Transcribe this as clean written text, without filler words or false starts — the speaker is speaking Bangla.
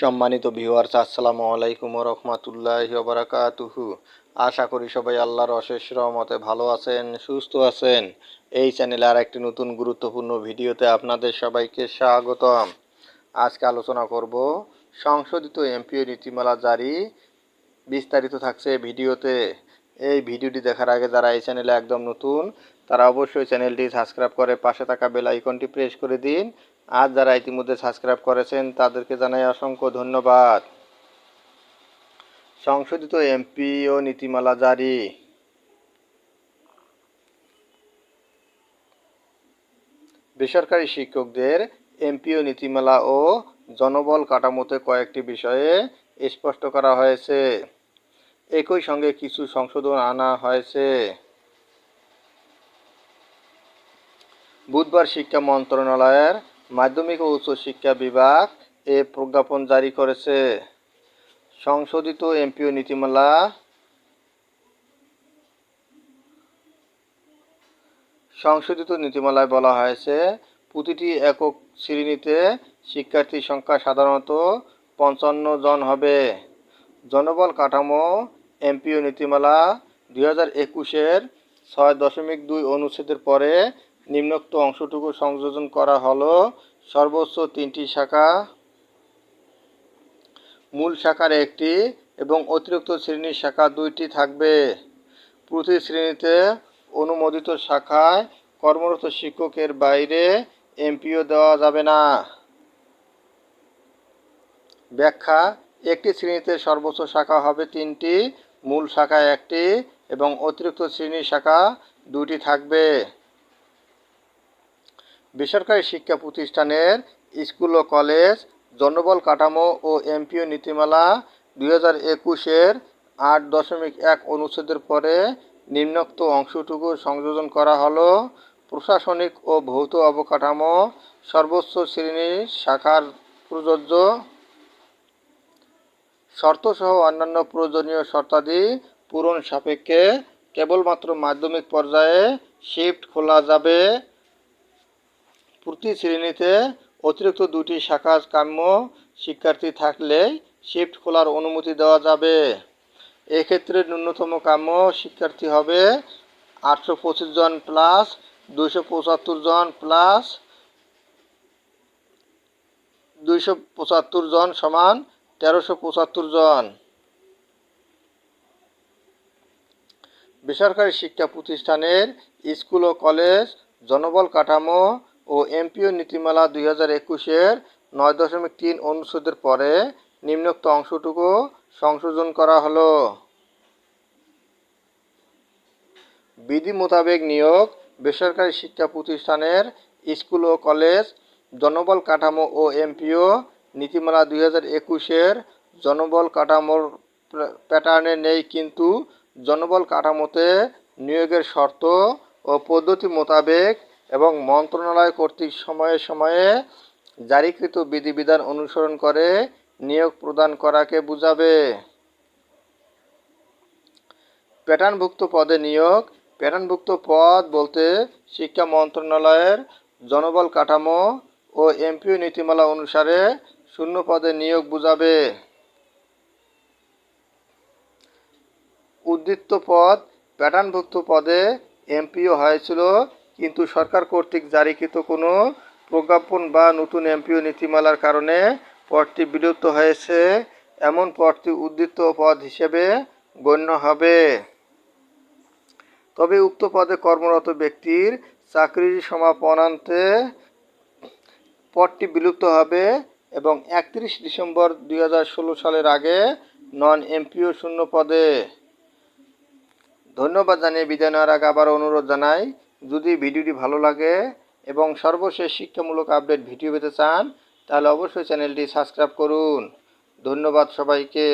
সম্মানিত ভিউয়ার্স, আসসালামু আলাইকুম ওয়া রাহমাতুল্লাহি ওয়া বারাকাতুহু। আশা করি সবাই আল্লাহর অশেষ রহমতে ভালো আছেন, সুস্থ আছেন। এই চ্যানেলে আর একটি নতুন গুরুত্বপূর্ণ ভিডিওতে আপনাদের সবাইকে স্বাগতম। আজকে আলোচনা করব সংশোধিত এমপিও নীতিমালা জারি। বিস্তারিত থাকছে ভিডিওতে। এই ভিডিওটি দেখার আগে যারা এই চ্যানেলে একদম নতুন তারা অবশ্যই চ্যানেলটি সাবস্ক্রাইব করে পাশে থাকা বেল আইকনটি প্রেস করে দিন। আর যারা ইতিমধ্যে সাবস্ক্রাইব করেছেন তাদেরকে জানাই অসংখ্য ধন্যবাদ। সংশোধিত এমপিও নীতিমালা জারি। বেসরকারি শিক্ষকদের এমপিও নীতিমালা ও জনবল কাঠামোতে কয়েকটি বিষয়ে স্পষ্ট করা হয়েছে। একই সঙ্গে কিছু সংশোধন আনা হয়েছে। বুধবার শিক্ষা মন্ত্রণালয়ের মাধ্যমিক ও উচ্চ শিক্ষা বিভাগ এ প্রজ্ঞাপন জারি করেছে। সংশোধিত এমপিও নীতিমালা নীতিমালায় বলা হয়েছে, প্রতিটি একক শ্রেণীতে শিক্ষার্থীর সংখ্যা সাধারণত ৫৫ জন হবে। জনবল কাঠামো এমপিও নীতিমালা ২০২১-এর ৬.২ অনুচ্ছেদের পরে নিম্নোক্ত অংশটুকু সংযোজন করা হলো। সর্বোচ্চ ৩টি শাখা, মূল শাখার একটি এবং অতিরিক্ত শ্রেণীর শাখা ২টি থাকবে। প্রতি শ্রেণীতে অনুমোদিত শাখায় কর্মরত শিক্ষকের বাইরে এমপিও দেওয়া যাবে না। ব্যাখ্যা: একটি শ্রেণীতে সর্বোচ্চ শাখা হবে ৩টি, মূল শাখা 1টি এবং অতিরিক্ত শ্রেণীর শাখা 2টি থাকবে। বেসরকারি শিক্ষা প্রতিষ্ঠানের স্কুল ও কলেজ জনবল কাঠামো ও এমপিও নীতিমালা ২০২১-এর ৮.১ অনুচ্ছেদের পরে নিম্নোক্ত অংশটুকু সংযোজন করা হলো। প্রশাসনিক ও ভৌত অবকাঠামো সর্বোচ্চ শ্রেণীর শাখার প্রযোজ্য শর্তসহ অন্যান্য প্রয়োজনীয় শর্তাদি পূরণ সাপেক্ষে কেবলমাত্র মাধ্যমিক পর্যায়ে শিফট খোলা যাবে। প্রতি শ্রেণীতে অতিরিক্ত 2টি শাখা কাম্য শিক্ষার্থী থাকলে শিফট খোলার অনুমতি দেওয়া যাবে। এক্ষেত্রে ন্যূনতম কাম্য শিক্ষার্থী হবে 825 জন প্লাস 275 জন প্লাস 275 জন সমান 1375 জন। বেসরকারি শিক্ষা প্রতিষ্ঠানের স্কুল ও কলেজ জনবল কাঠামো ও এমপিও নীতিমালা ২০২১-এর ৯.৩ অনুচ্ছেদের পরে নিম্নোক্ত অংশটুকু সংশোধন করা হলো। বিধি মোতাবেক নিয়োগ। বেসরকারি শিক্ষা প্রতিষ্ঠানের স্কুল ও কলেজ জনবল কাঠামো ও এমপিও নীতিমালা ২০২১-এর জনবল কাঠামোর প্যাটার্নে নেই, কিন্তু জনবল কাঠামোতে নিয়োগের শর্ত ও পদ্ধতি মোতাবেক এবং মন্ত্রণালয় কর্তৃক সময়ে সময়ে জারিকৃত বিধিবিধান অনুসরণ করে নিয়োগ প্রদান করাকে বোঝাবে। প্যাটার্নভুক্ত পদে নিয়োগ। প্যাটার্নভুক্ত পদ বলতে শিক্ষা মন্ত্রণালয়ের জনবল কাঠামো ও এমপিও নীতিমালা অনুসারে শূন্য পদে নিয়োগ বোঝাবে। উদ্ধৃত পদ: প্যাটার্নভুক্ত পদে এমপিও হয়েছিল, কিন্তু সরকার কর্তৃক জারিকৃত কোনো প্রজ্ঞাপন বা নতুন এমপিও নীতিমালার কারণে পদটি বিলুপ্ত হয়েছে, এমন পদটি উদ্ধৃত পদ হিসেবে গণ্য হবে। তবে উক্ত পদে কর্মরত ব্যক্তির চাকরির সমাপনান্তে পদটি বিলুপ্ত হবে এবং 31 ডিসেম্বর 2016 সালের আগে নন এমপিও শূন্য পদে। ধন্যবাদ জানিয়ে বিদায় নেওয়ার আগে আবার অনুরোধ জানাই, যদি ভিডিওটি ভালো লাগে এবং সর্বশেষ শিক্ষামূলক আপডেট ভিডিও পেতে চান তাহলে অবশ্যই চ্যানেলটি সাবস্ক্রাইব করুন। ধন্যবাদ সবাইকে।